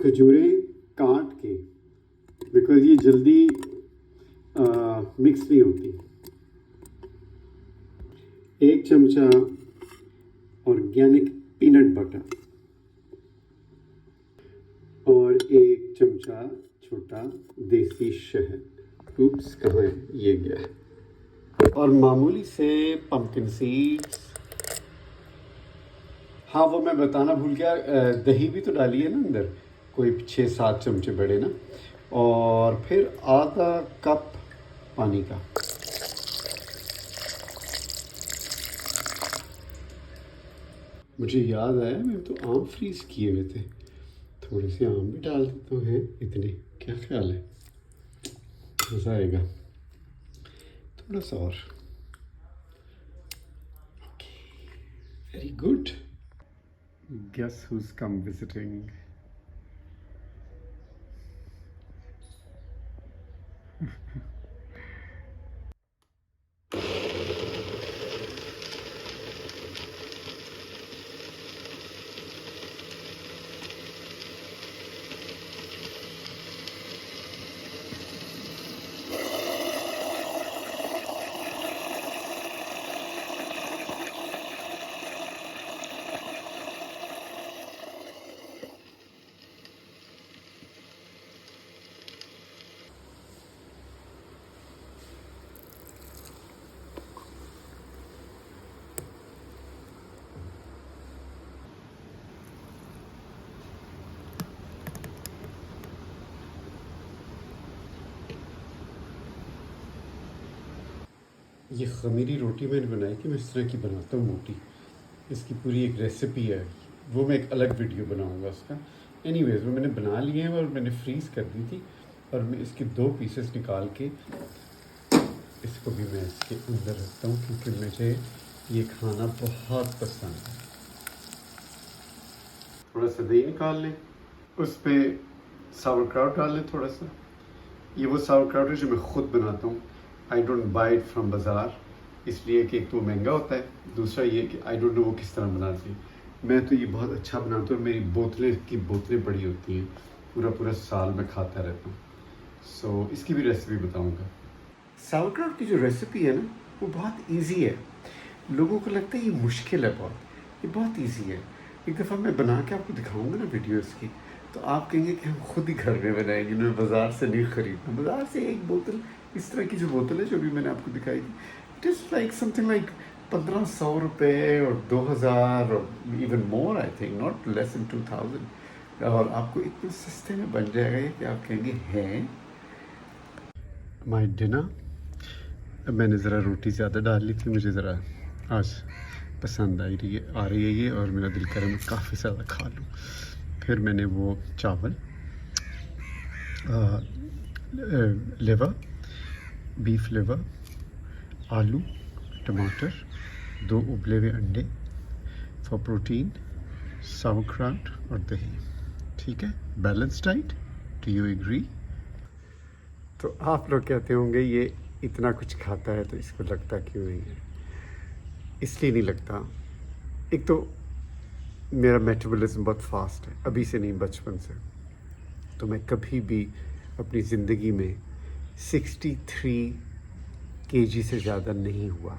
खजूरें काट के, बिकॉज ये जल्दी मिक्स नहीं होती। 1 चमचा ऑर्गेनिक पीनट बटर और 1 चमचा छोटा देसी शहद। उप्स, कहाँ है? ये गया है। और मामूली से पंपकिन सीड्स। हाँ, वो मैं बताना भूल गया, दही भी तो डाली है ना अंदर, कोई 6-7 चमचे बड़े ना। और फिर आधा कप पानी का। मुझे याद आया, मैंने तो आम फ्रीज किए हुए थे, थोड़े से आम भी डाल देते हैं। इतने, क्या ख्याल है? मज़ा आएगा। थोड़ा सा और। Very good. गेस हुज कम विजिटिंग। ये खमीरी रोटी मैंने बनाई थी, मैं इस तरह की बनाता हूँ मोटी। इसकी पूरी एक रेसिपी है, वो मैं एक अलग वीडियो बनाऊंगा उसका। एनीवेज, वो मैंने बना लिए हैं और मैंने फ्रीज़ कर दी थी। और मैं इसके 2 पीसेस निकाल के इसको भी मैं इसके अंदर रखता हूँ, क्योंकि मुझे ये खाना बहुत पसंद है। थोड़ा सा दही निकाल लें, उस पर सावरक्राउट डाल लें थोड़ा सा। ये वो सावरक्राउट है जो मैं ख़ुद बनाता हूँ। I don't buy it from बाज़ार, इसलिए कि एक तो महंगा होता है, दूसरा ये कि आई डोंट नो वो किस तरह बनाती है। मैं तो ये बहुत अच्छा बनाता हूँ। मेरी बोतलें बड़ी होती हैं, पूरा पूरा साल मैं खाता रहता हूँ। सो इसकी भी रेसिपी बताऊँगा। सावरक्राउट की जो रेसिपी है ना, वो बहुत ईजी है। लोगों को लगता है ये मुश्किल है बहुत, ये बहुत ईजी है। एक दफ़ा मैं बना के आपको दिखाऊंगा ना वीडियो इसकी, तो आप कहेंगे कि हम खुद ही घर में बनाएंगे, मैं बाज़ार से नहीं खरीदना। बाज़ार से एक बोतल, इस तरह की जो बोतल है जो भी मैंने आपको दिखाई थी, it is like something like 1500 रुपये और 2000 और even more, I think not less than 2000। और आपको इतने सस्ते में बन जाएगा ये कि आप कहेंगे हैं। माई डिनर, मैंने ज़रा रोटी ज़्यादा डाल ली थी, मुझे ज़रा आज पसंद आ रही है ये, और मेरा दिल कर रहा है मैं काफ़ी ज़्यादा खा लूँ। फिर मैंने वो चावल, लिवर, बीफ लिवर, आलू, टमाटर, 2 उबले हुए अंडे फॉर प्रोटीन, सावरक्राउट और दही। ठीक है, balance diet. Do you agree? तो आप लोग कहते होंगे ये इतना कुछ खाता है तो इसको लगता क्यों नहीं है? इसलिए नहीं लगता, एक तो मेरा मेटाबॉलिज्म बहुत फास्ट है, अभी से नहीं बचपन से। तो मैं कभी भी अपनी ज़िंदगी में 63 kg से ज़्यादा नहीं हुआ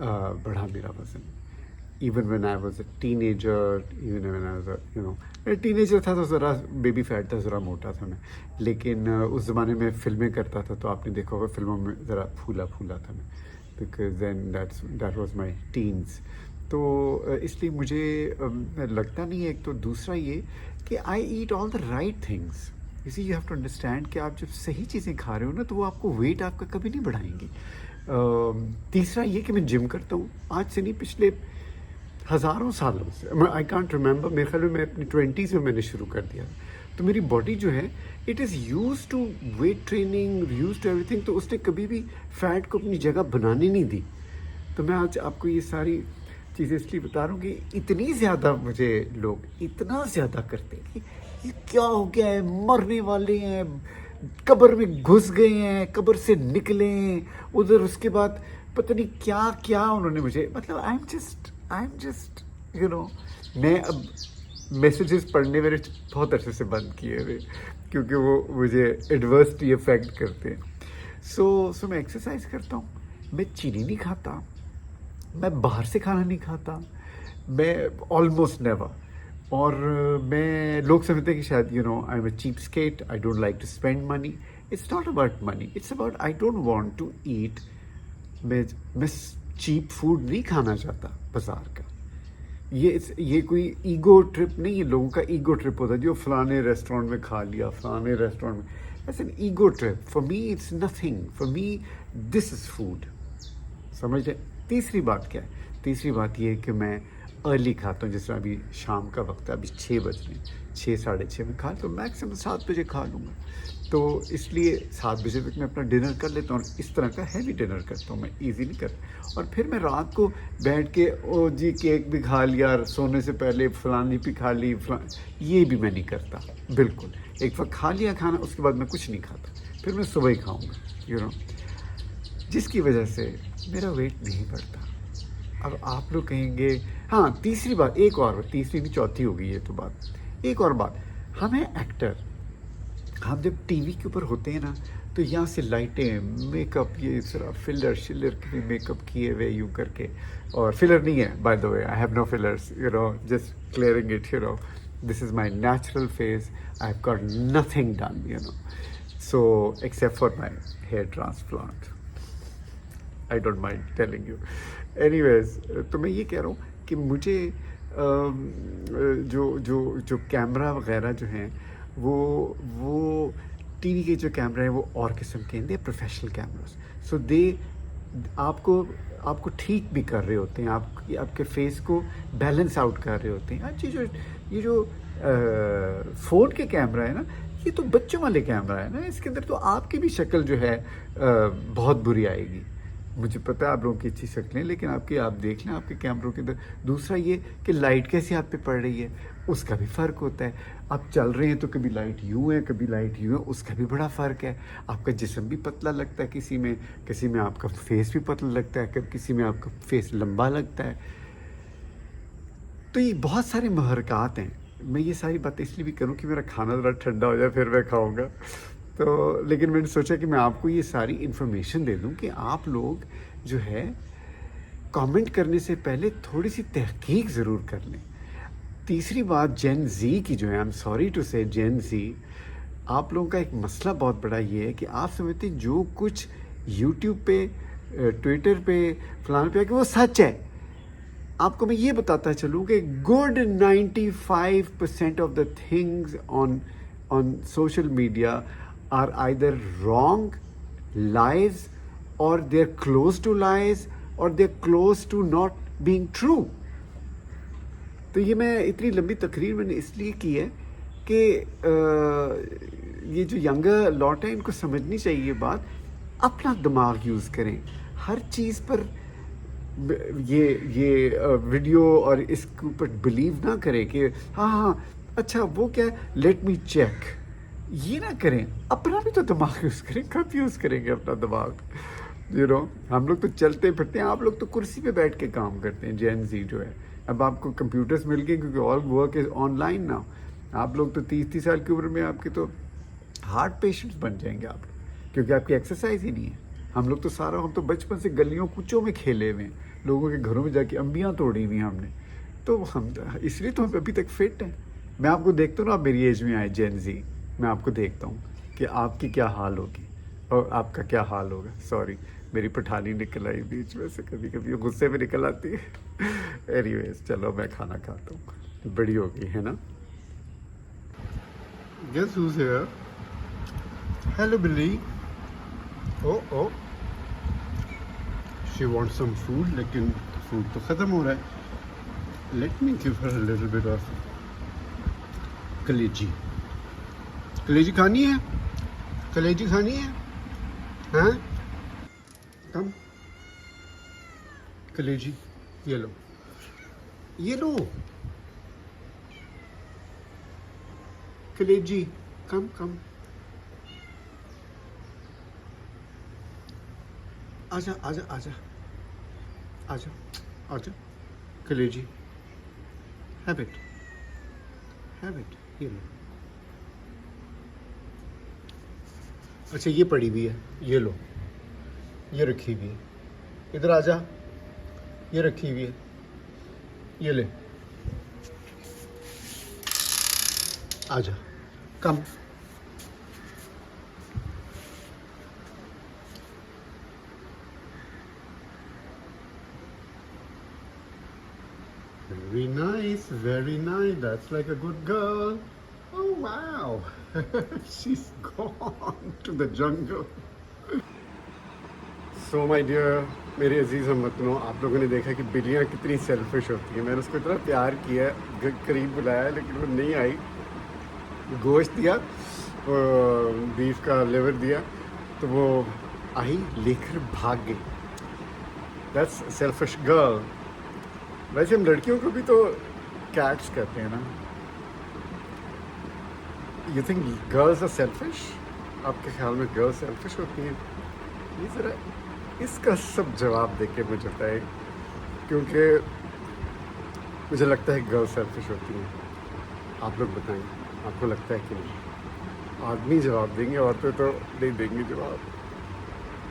बढ़ा मेरा वज़न। Even when I was a teenager, even when I was teenager था तो ज़रा बेबी फैट था, ज़रा मोटा था मैं। लेकिन उस ज़माने में फ़िल्में करता था तो आपने देखा होगा फिल्मों में ज़रा फूला फूला था मैं, because then that was my teens. तो इसलिए मुझे लगता नहीं है। एक तो दूसरा ये कि I eat all the right things. इसी यू हैव टू अंडरस्टैंड कि आप जब सही चीज़ें खा रहे हो ना, तो वो आपको वेट आपका कभी नहीं बढ़ाएंगी। तीसरा ये कि मैं जिम करता हूँ, आज से नहीं पिछले हज़ारों सालों से। आई कॉन्ट रिमेंबर, मेरे ख्याल में मैं अपनी 20s में मैंने शुरू कर दिया। तो मेरी बॉडी जो है it is use to weight training, use to everything. तो उसने कभी भी फैट को अपनी जगह बनाने नहीं दी। तो मैं आज आपको ये सारी चीज़ें इसलिए बता रहा हूँ कि इतनी ज़्यादा मुझे लोग इतना ज़्यादा करते हैं कि ये क्या हो गया है, मरने वाले हैं, कब्र में घुस गए हैं, कब्र से निकले हैं उधर, उसके बाद पता नहीं क्या क्या उन्होंने मुझे, मतलब आई एम जस्ट मैं अब मैसेजेस पढ़ने मैंने बहुत अच्छे से बंद किए हुए, क्योंकि वो मुझे एडवर्सली इफेक्ट करते हैं। सो मैं एक्सरसाइज करता हूँ, मैं चीनी नहीं खाता, मैं बाहर से खाना नहीं खाता, मैं ऑलमोस्ट नेवर। और मैं लोग समझते हैं कि शायद I am a cheap skate, I don't like to spend money. It's not about money, it's about I don't want to eat. मैं चीप फूड नहीं खाना चाहता बाजार का। ये कोई ईगो ट्रिप नहीं है। लोगों का ईगो ट्रिप होता है जो फलाने रेस्टोरेंट में खा लिया, फलाने रेस्टोरेंट में। As an ego trip for me it's nothing, for me this is food. समझ रहे? तीसरी बात क्या है? तीसरी बात ये है कि मैं अर्ली खाता हूँ। जैसे अभी शाम का वक्त है, अभी 6 बज रहे हैं, 6 साढ़े 6 में खा तो मैक्सिमम 7 बजे खा लूँगा। तो इसलिए 7 बजे तक मैं अपना डिनर कर लेता हूँ। इस तरह का हैवी डिनर करता हूँ मैं, ईजी नहीं करता। और फिर मैं रात को बैठ के ओ जी केक भी खा लिया, सोने से पहले फलानी भी खा ली, ये भी मैं नहीं करता बिल्कुल। एक वक्त खा लिया खाना, उसके बाद मैं कुछ नहीं खाता, फिर मैं सुबह ही खाऊँगा जिसकी वजह से मेरा वेट नहीं बढ़ता। अब आप लोग कहेंगे, हाँ तीसरी बात, एक और, तीसरी नहीं चौथी हो गई ये तो बात। एक और बात, हम हैं एक्टर, हम जब टीवी के ऊपर होते हैं ना, तो यहाँ से लाइटें, मेकअप, ये सारा फिलर शिलर के भी मेकअप किए हुए यूँ करके। और फिलर नहीं है by the way, I have no fillers, just clearing it, this is my natural face, I have got nothing done, so except for my hair transplant. I don't mind telling you. Anyways, तो मैं ये कह रहा हूँ कि मुझे जो camera वगैरह जो हैं, वो टीवी के जो कैमरा है वो और किस्म के हैं, दे प्रोफेशनल कैमरास। सो दे आपको ठीक भी कर रहे होते हैं, आपके फेस को बैलेंस आउट कर रहे होते हैं। अच्छा, ये जो फ़ोन के कैमरा है ना, ये तो बच्चों वाले कैमरा है ना, इसके अंदर तो आपकी भी शक्ल जो है बहुत बुरी आएगी। मुझे पता है आप लोगों की अच्छी शक्लें, लेकिन आप देख लें आपके कैमरों के अंदर। दूसरा ये कि लाइट कैसे आप पे पड़ रही है, उसका भी फ़र्क होता है। आप चल रहे हैं तो कभी लाइट यूँ है, कभी लाइट यूँ है, उसका भी बड़ा फ़र्क है। आपका जिस्म भी पतला लगता है, किसी में आपका फेस भी पतला लगता है, किसी में आपका फेस लंबा लगता है। तो ये बहुत सारे महरक़ात हैं। मैं ये सारी बातें इसलिए भी करूँ कि मेरा खाना ज़रा ठंडा हो जाए, फिर मैं खाऊँगा। तो लेकिन मैंने सोचा कि मैं आपको ये सारी इन्फॉर्मेशन दे दूं कि आप लोग जो है कमेंट करने से पहले थोड़ी सी तहकीक ज़रूर कर लें। तीसरी बात, जेन ज़ी की जो है, आई एम सॉरी टू से जेन ज़ी, आप लोगों का एक मसला बहुत बड़ा ये है कि आप समझते हैं जो कुछ यूट्यूब पे, ट्विटर पे, फलान पे कि वो सच है। आपको मैं ये बताता चलूँ कि good 95% of the things on social media are either wrong, lies, or they're close to lies, or they're close to not being true. तो ये मैं इतनी लंबी तकरीर मैंने इसलिए की है कि ये जो यंगर लॉट है इनको समझनी चाहिए ये बात। अपना दिमाग यूज़ करें हर चीज़ पर। ये वीडियो और इसके ऊपर बिलीव ना करें कि हाँ अच्छा वो क्या है, लेट मी चेक, ये ना करें। अपना भी तो दिमाग यूज़ करें। कब यूज़ करेंगे अपना दिमाग? हम लोग तो चलते फिरते हैं, आप लोग तो कुर्सी पे बैठ के काम करते हैं। जेन ज़ी जो है, अब आपको कंप्यूटर्स मिल गए क्योंकि ऑल वर्क इज़ ऑनलाइन ना। आप लोग तो 30 साल की उम्र में आपके तो हार्ट पेशेंट्स बन जाएंगे आप लोग, क्योंकि आपकी एक्सरसाइज ही नहीं है। हम तो बचपन से गलियों कूचों में खेले हुए हैं, लोगों के घरों में जाके अम्बियाँ तोड़ी हुई हमने। तो हम इसलिए तो हम अभी तक फिट हैं। मैं आपको देखता हूँ ना, आप मेरी एज में आए जेन ज़ी, मैं आपको देखता हूँ कि आपकी क्या हाल होगी और आपका क्या हाल होगा। सॉरी, मेरी पठानी निकल आई बीच में से, कभी कभी वो गुस्से में निकल आती है। एनीवेज, चलो मैं खाना खाता हूँ, बड़ी हो गई है ना। Guess who's here? Hello, Billy. Oh. She wants some food, लेकिन food तो ख़त्म हो रहा है। Let me give her a little bit of कलेजी। कलेजी खानी है? कलेजी खानी है? हाँ? कम कलेजी, ये लो, ये लो कलेजी, कम आजा आजा आजा आजा आजा कलेजी, हैव इट। हैव इट, ये लो। अच्छा ये पड़ी हुई है, ये लो, ये रखी हुई है, इधर आ जा, ये रखी हुई है, ये ले, आ जा, कम। Very nice, very nice. That's like a good girl. Oh wow, she's gone to the jungle. So my dear, मेरे अजीज़ हमवतनों, आप लोगों ने देखा कि बिल्लियाँ कितनी सेल्फिश होती हैं। मैंने उसको इतना प्यार किया, करीब बुलाया, लेकिन वो नहीं आई। गोश्त दिया, बीफ का लिवर दिया, तो वो आई लेकर भाग गई। That's selfish girl. वैसे हम लड़कियों को भी तो कैट्स कहते हैं ना। You think girls are selfish? आपके ख्याल में गर्ल्स सेल्फिश होती हैं? ये ज़रा इसका सब जवाब दे के मुझे बताए, क्योंकि मुझे लगता है गर्ल्स सेल्फिश होती हैं। आप लोग बताएं, आपको लगता है कि नहीं? आदमी जवाब देंगे, औरतें तो नहीं देंगी जवाब।